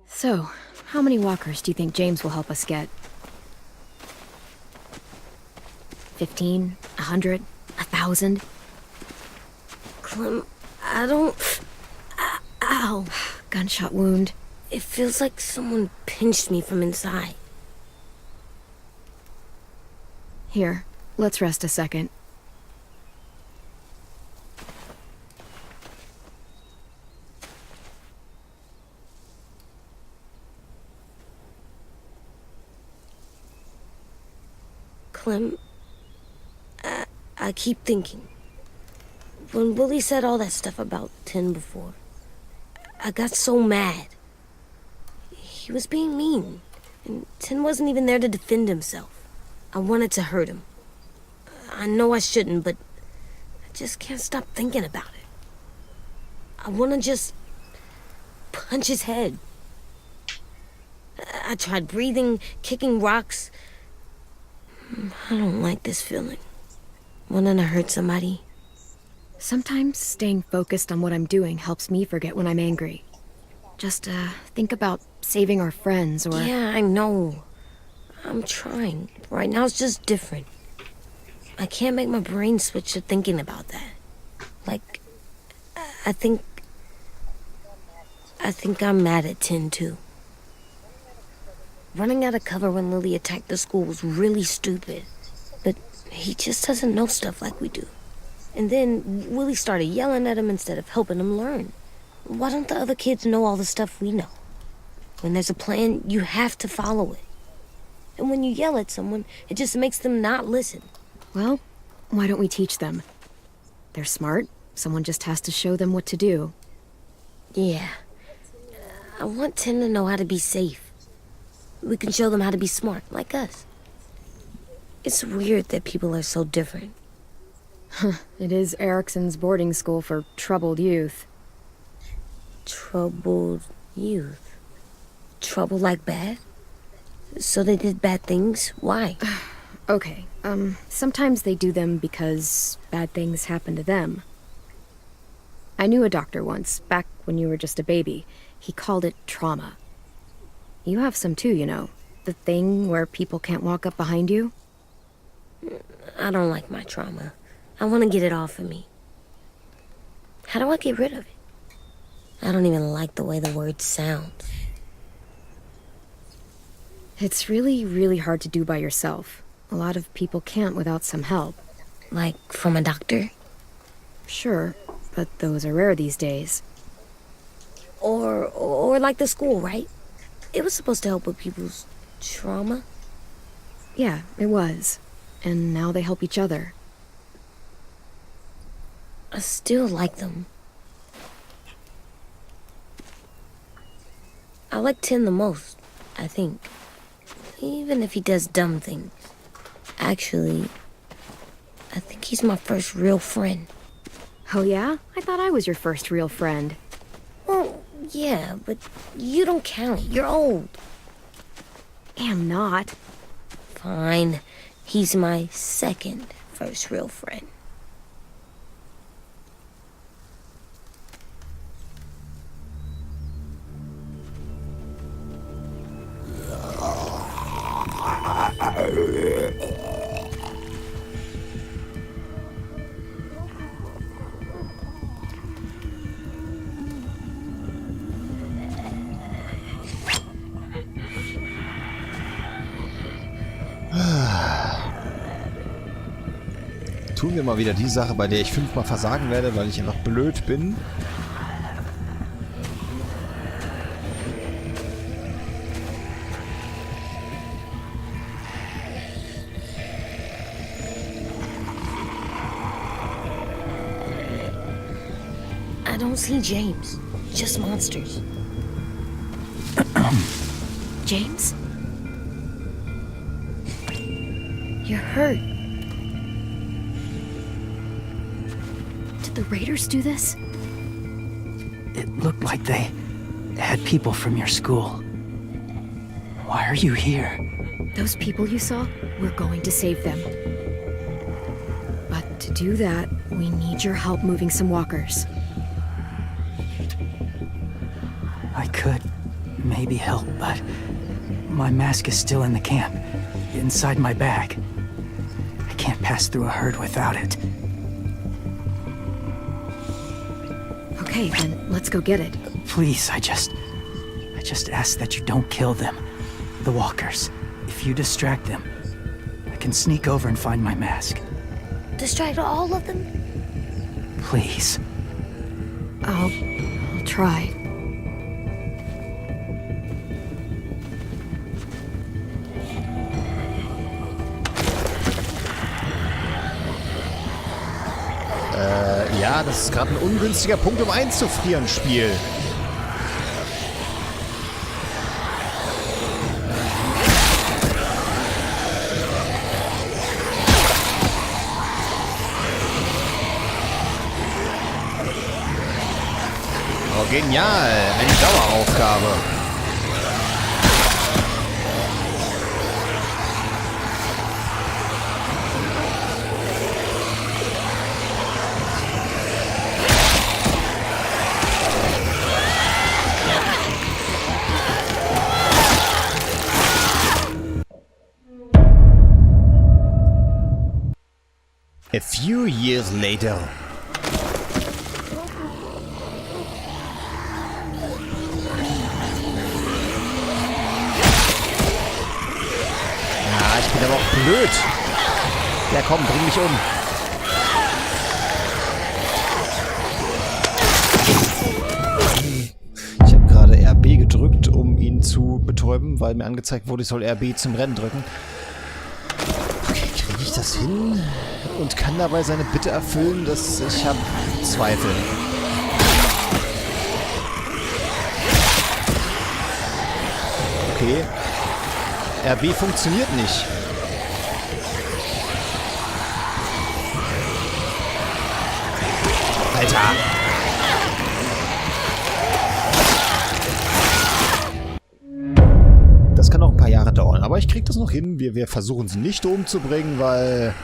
So, how many walkers do you think James will help us get? 15? 100? 1,000? Clem, I don't... Ow. Gunshot wound. It feels like someone pinched me from inside. Here, let's rest a second. Clem, I keep thinking. When Willie said all that stuff about Tin before, I got so mad. He was being mean, and Tin wasn't even there to defend himself. I wanted to hurt him. I know I shouldn't, but I just can't stop thinking about it. I want to just punch his head. I tried breathing, kicking rocks. I don't like this feeling. Wanting to hurt somebody. Sometimes staying focused on what I'm doing helps me forget when I'm angry. Just, think about saving our friends or... Yeah, I know. I'm trying. Right now it's just different. I can't make my brain switch to thinking about that. Like, I think I'm mad at Tin, too. Running out of cover when Lily attacked the school was really stupid. But he just doesn't know stuff like we do. And then Willie started yelling at him instead of helping him learn. Why don't the other kids know all the stuff we know? When there's a plan, you have to follow it. And when you yell at someone, it just makes them not listen. Well, why don't we teach them? They're smart. Someone just has to show them what to do. Yeah. I want Tin to know how to be safe. We can show them how to be smart, like us. It's weird that people are so different. It is Erickson's boarding school for troubled youth. Troubled youth? Trouble like bad? So they did bad things? Why? Okay, sometimes they do them because bad things happen to them. I knew a doctor once, back when you were just a baby. He called it trauma. You have some too, you know. The thing where people can't walk up behind you. I don't like my trauma. I want to get it off of me. How do I get rid of it? I don't even like the way the word sounds. It's really, really hard to do by yourself. A lot of people can't without some help. Like from a doctor? Sure, but those are rare these days. Or like the school, right? It was supposed to help with people's trauma. Yeah, it was. And now they help each other. I still like them. I like Tin the most, I think. Even if he does dumb things. Actually, I think he's my first real friend. Oh yeah? I thought I was your first real friend. Well, yeah, but you don't count. You're old. Am not. Fine. He's my second first real friend. Tun wir mal wieder die Sache, bei der ich 5-mal versagen werde, weil ich einfach blöd bin. I don't see James. Just monsters. James? You're hurt. Did the raiders do this? It looked like they had people from your school. Why are you here? Those people you saw, we're going to save them. But to do that, we need your help moving some walkers. I could maybe help, but my mask is still in the camp, inside my bag. I can't pass through a herd without it. Okay, then let's go get it. Please, I just ask that you don't kill them. The walkers. If you distract them, I can sneak over and find my mask. Distract all of them? Please. I'll try. Ja, das ist gerade ein ungünstiger Punkt, um einzufrieren, Spiel. Oh, genial. Eine Daueraufgabe. A few years later. Ja, ich bin aber auch blöd. Ja komm, bring mich um. Ich habe gerade RB gedrückt, um ihn zu betäuben, weil mir angezeigt wurde, ich soll RB zum Rennen drücken. Okay, kriege ich das hin? Und kann dabei seine Bitte erfüllen, dass ich habe Zweifel. Okay. RB funktioniert nicht. Alter. Das kann noch ein paar Jahre dauern, aber ich krieg das noch hin. Wir versuchen sie nicht umzubringen, weil...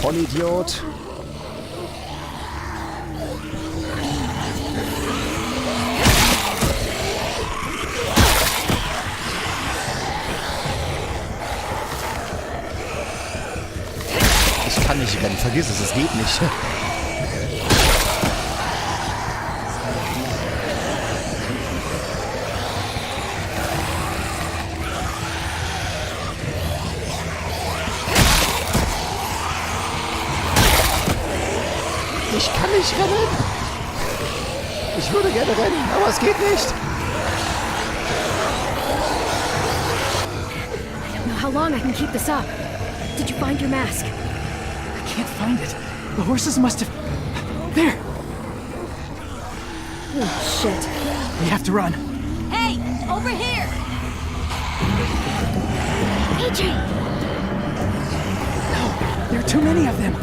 Vollidiot. Ich kann nicht rennen, vergiss es geht nicht. Ich kann nicht rennen. Ich würde gerne rennen, aber es geht nicht. I don't know how long I can keep this up. Did you find your mask? I can't find it. The horses must have... There! Oh, shit. We have to run. Hey, over here! AJ! No, there are too many of them.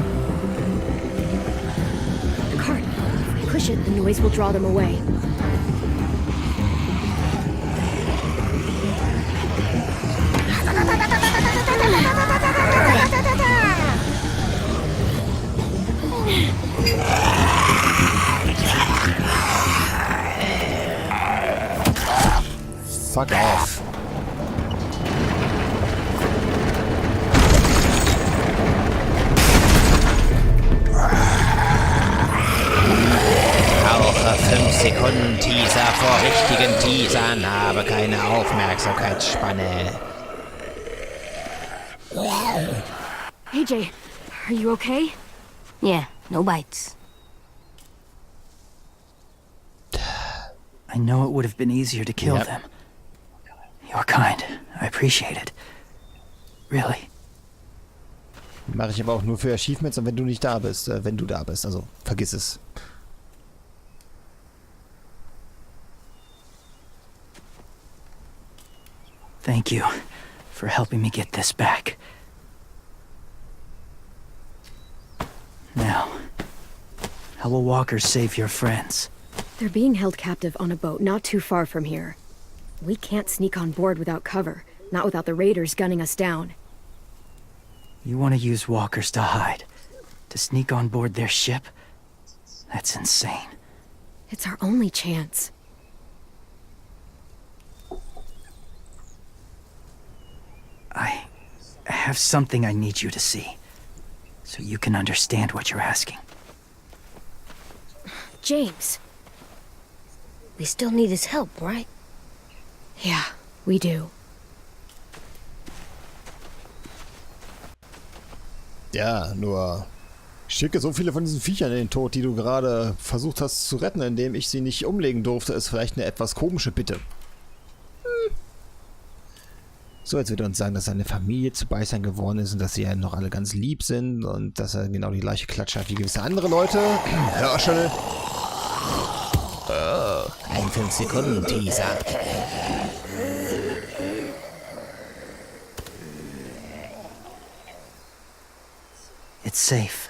The cart. If I push it, the noise will draw them away. Fuck off. Brauche 5 Sekunden Teaser vor richtigen Teasern, habe keine Aufmerksamkeitsspanne. AJ, are you okay? Yeah, no bites. I know it would have been easier to kill Yep. them. You're kind. I appreciate it. Really. Mache ich aber auch nur für Achievements und wenn du nicht da bist, wenn du da bist. Also, vergiss es. Thank you for helping me get this back. Now, how will walkers save your friends? They're being held captive on a boat not too far from here. We can't sneak on board without cover, not without the raiders gunning us down. You want to use walkers to hide? To sneak on board their ship? That's insane. It's our only chance. I have something I need you to see, so you can understand what you're asking. James. We still need his help, right? Yeah, we do. Ja, nur ich schicke so viele von diesen Viechern in den Tod, die du gerade versucht hast zu retten, indem ich sie nicht umlegen durfte, ist vielleicht eine etwas komische Bitte. So, jetzt wird er uns sagen, dass seine Familie zu Beißern geworden ist und dass sie ja noch alle ganz lieb sind und dass er genau die gleiche Klatsche hat wie gewisse andere Leute. Hör schon. Ein 5-Sekunden-Teaser. It's safe.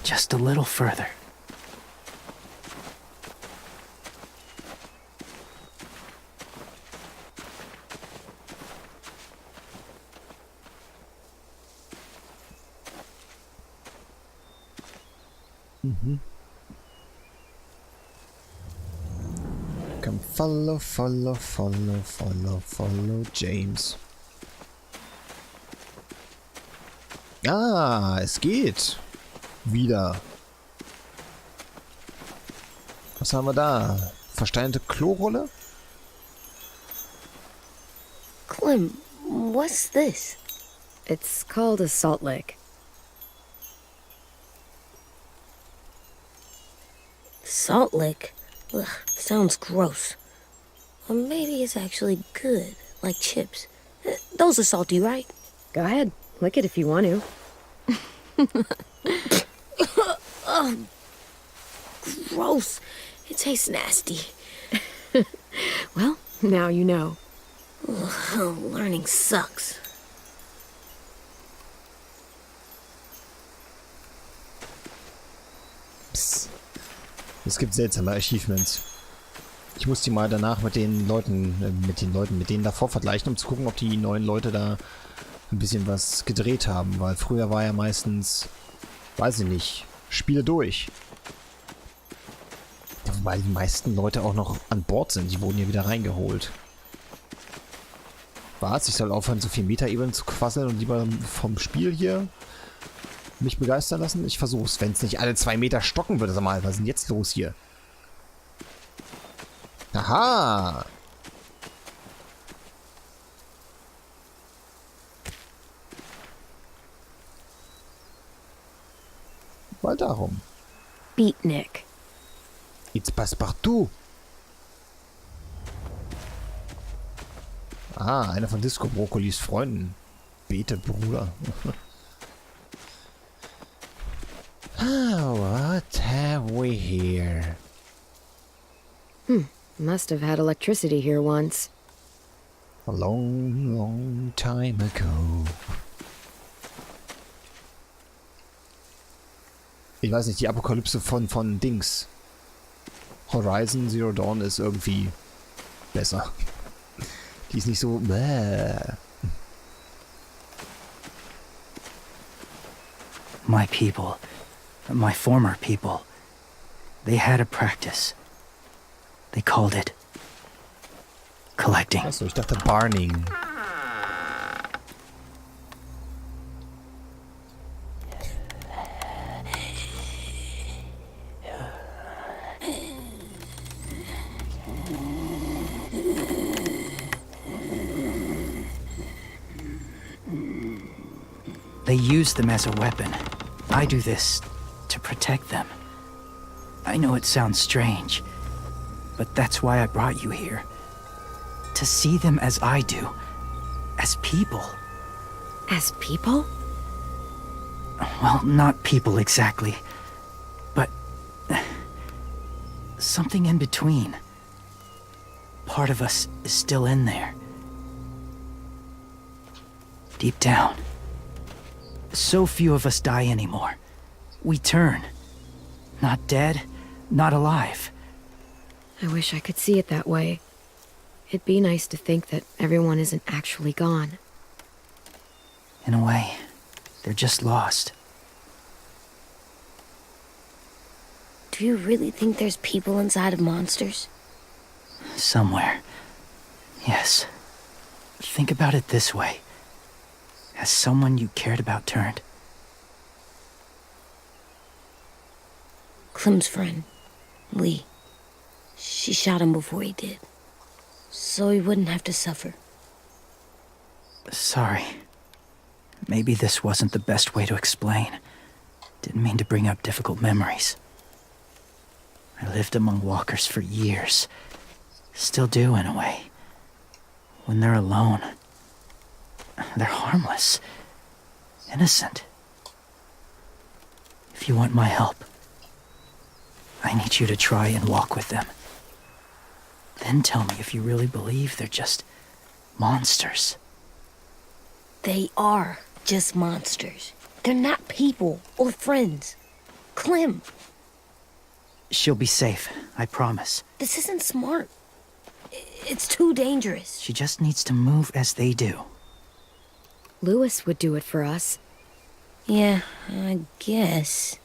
Just a little further. Come follow, follow, follow, follow, follow James. Ah, es geht. Wieder. Was haben wir da? Versteinerte Klorolle? Clem, what's this? It's called a salt lick. Salt lick? Ugh, sounds gross. Or maybe it's actually good, like chips. Those are salty, right? Go ahead, lick it if you want to. Gross. It tastes nasty. Well, now you know. Ugh, learning sucks. Psst. Es gibt seltsame Achievements. Ich muss die mal danach mit den Leuten, mit denen davor vergleichen, um zu gucken, ob die neuen Leute da ein bisschen was gedreht haben. Weil früher war ja meistens, weiß ich nicht, Spiele durch. Ja, wobei die meisten Leute auch noch an Bord sind. Die wurden hier wieder reingeholt. Was? Ich soll aufhören, so viel Meta-Ebenen zu quasseln und lieber vom Spiel hier mich begeistern lassen? Ich versuch's, wenn es nicht alle 2 Meter stocken würde. Sag mal, was ist denn jetzt los hier? Aha! Mal darum. Beatnik. It's Passepartout. Ah, einer von Disco Brokkolis Freunden. Bete, Bruder. Oh, what have we here? Must have had electricity here once. A long, long time ago. Ich weiß nicht, die Apokalypse von Dings. Horizon Zero Dawn ist irgendwie besser. Die ist nicht so... My people, my former people, they had a practice. They called it collecting. Achso, ich dachte Barning. They use them as a weapon. I do this to protect them. I know it sounds strange, but that's why I brought you here. To see them as I do. As people. As people? Well, not people exactly, but something in between. Part of us is still in there. Deep down. So few of us die anymore. We turn. Not dead, not alive. I wish I could see it that way. It'd be nice to think that everyone isn't actually gone. In a way, they're just lost. Do you really think there's people inside of monsters? Somewhere. Yes. Think about it this way. Has someone you cared about turned? Clem's friend, Lee. She shot him before he did. So he wouldn't have to suffer. Sorry. Maybe this wasn't the best way to explain. Didn't mean to bring up difficult memories. I lived among walkers for years. Still do, in a way. When they're alone, they're harmless. Innocent. If you want my help, I need you to try and walk with them. Then tell me if you really believe they're just monsters. They are just monsters. They're not people or friends. Clem, She'll be safe, I promise. this isn't smart. It's too dangerous. She just needs to move as they do. Lewis would do it for us. Yeah, I guess.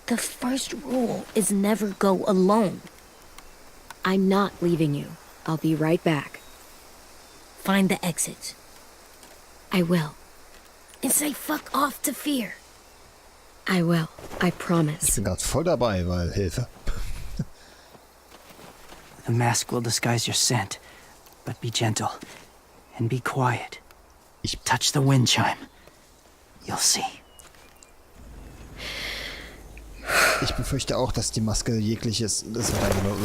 The first rule is never go alone. I'm not leaving you. I'll be right back. Find the exits. I will. And say fuck off to fear. I will. I Ich promise. bin gerade voll dabei, weil Hilfe. The mask will disguise your scent, but be gentle and be quiet. Touch the wind chime. You'll see. Ich befürchte auch, dass die Maske jegliches... Das wird einfach nur...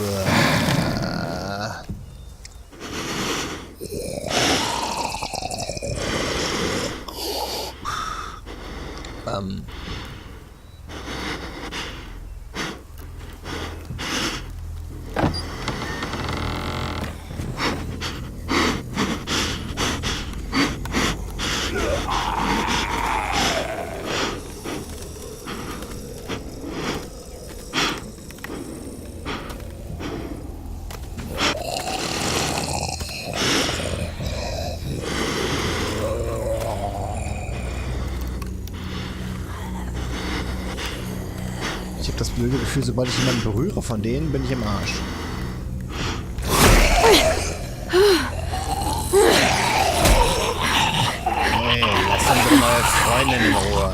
Ich habe das blöde Gefühl, sobald ich jemanden berühre von denen, bin ich im Arsch. Hey, lass unsere neue Freundin in Ruhe.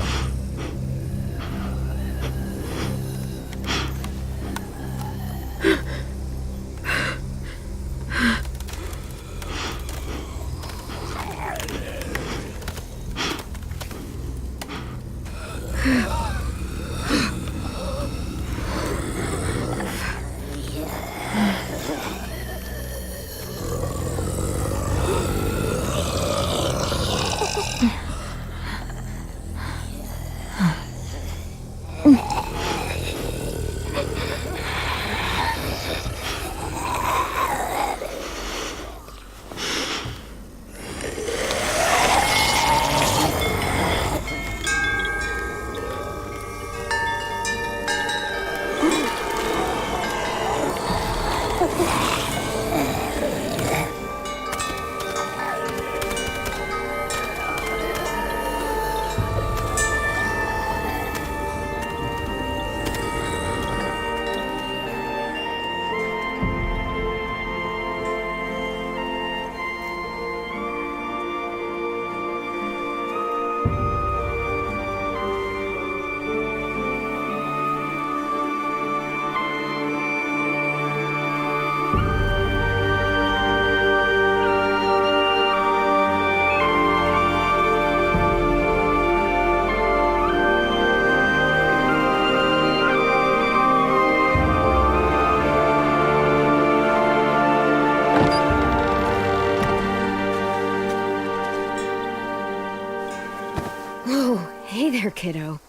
Hey there, kiddo.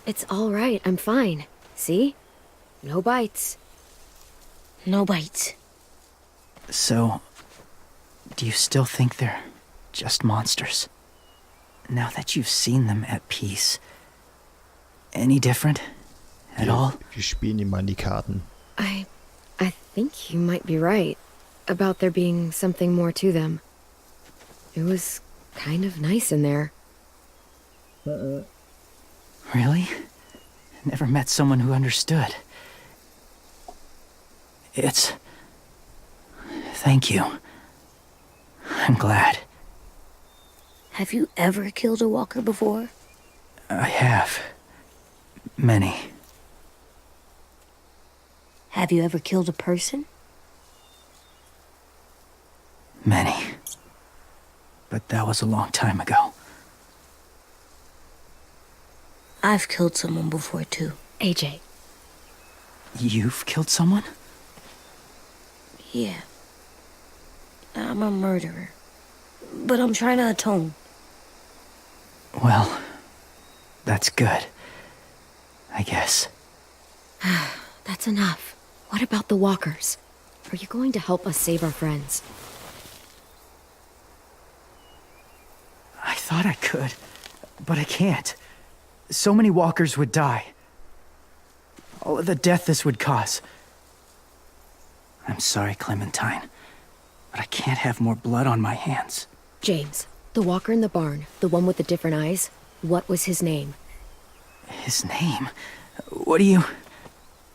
It's all right. I'm fine. See? No bites. No bites. So, do you still think they're just monsters? Now that you've seen them at peace, any different at all? Wir spielen ihm mal in die Karten. I think you might be right about there being something more to them. It was kind of nice in there. Really? Never met someone who understood. Thank you. I'm glad. Have you ever killed a walker before? I have. Many. Have you ever killed a person? Many. But that was a long time ago. I've killed someone before, too. AJ. You've killed someone? Yeah. I'm a murderer. But I'm trying to atone. Well, that's good. I guess. That's enough. What about the walkers? Are you going to help us save our friends? I thought I could, but I can't. So many walkers would die. All of the death this would cause. I'm sorry, Clementine, but I can't have more blood on my hands. James, the walker in the barn, the one with the different eyes, what was his name? His name? What do you...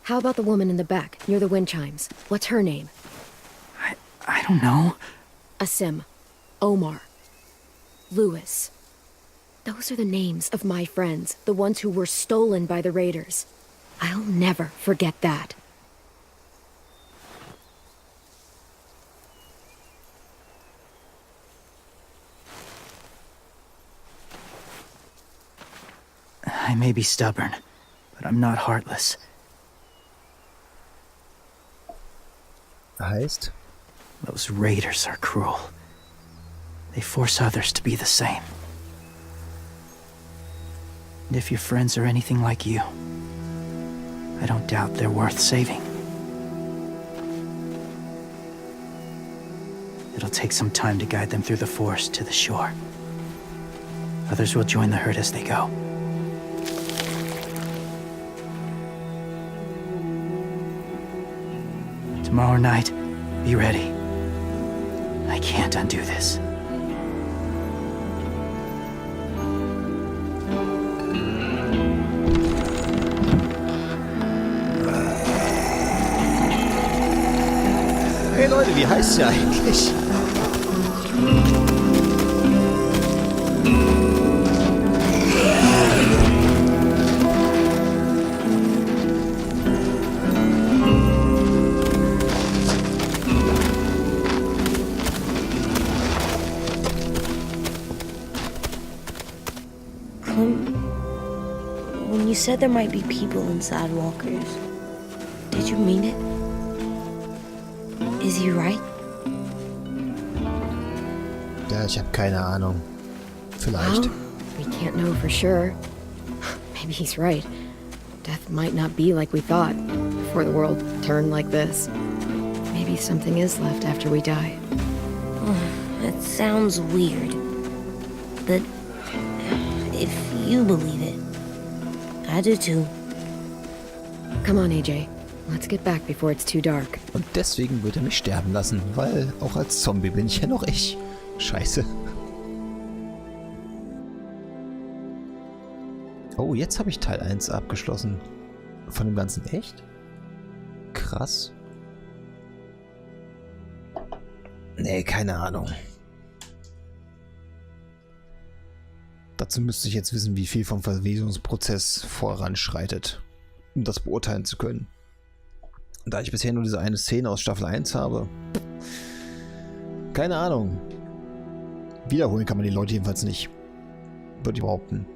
How about the woman in the back, near the wind chimes? What's her name? I don't know. Asim. Omar. Lewis. Those are the names of my friends, the ones who were stolen by the raiders. I'll never forget that. I may be stubborn, but I'm not heartless. Heißt? Those raiders are cruel. They force others to be the same. And if your friends are anything like you, I don't doubt they're worth saving. It'll take some time to guide them through the forest to the shore. Others will join the herd as they go. Tomorrow night, be ready. I can't undo this. Hey Leute, wie heißt sie eigentlich? When you said there might be people inside walkers, did you mean it? Is he right? Ja, ich habe keine Ahnung. Vielleicht. Well, we can't know for sure. Maybe he's right. Death might not be like we thought before the world turned like this. Maybe something is left after we die. That sounds weird. But if you believe it, I do too. Come on, AJ. Let's get back before it's too dark. Und deswegen wird er mich sterben lassen, weil auch als Zombie bin ich ja noch ich. Scheiße. Oh, jetzt habe ich Teil 1 abgeschlossen. Von dem Ganzen echt? Krass. Nee, keine Ahnung. Dazu müsste ich jetzt wissen, wie viel vom Verwesungsprozess voranschreitet, um das beurteilen zu können. Und da ich bisher nur diese eine Szene aus Staffel 1 habe, keine Ahnung. Wiederholen kann man die Leute jedenfalls nicht. Würde ich behaupten.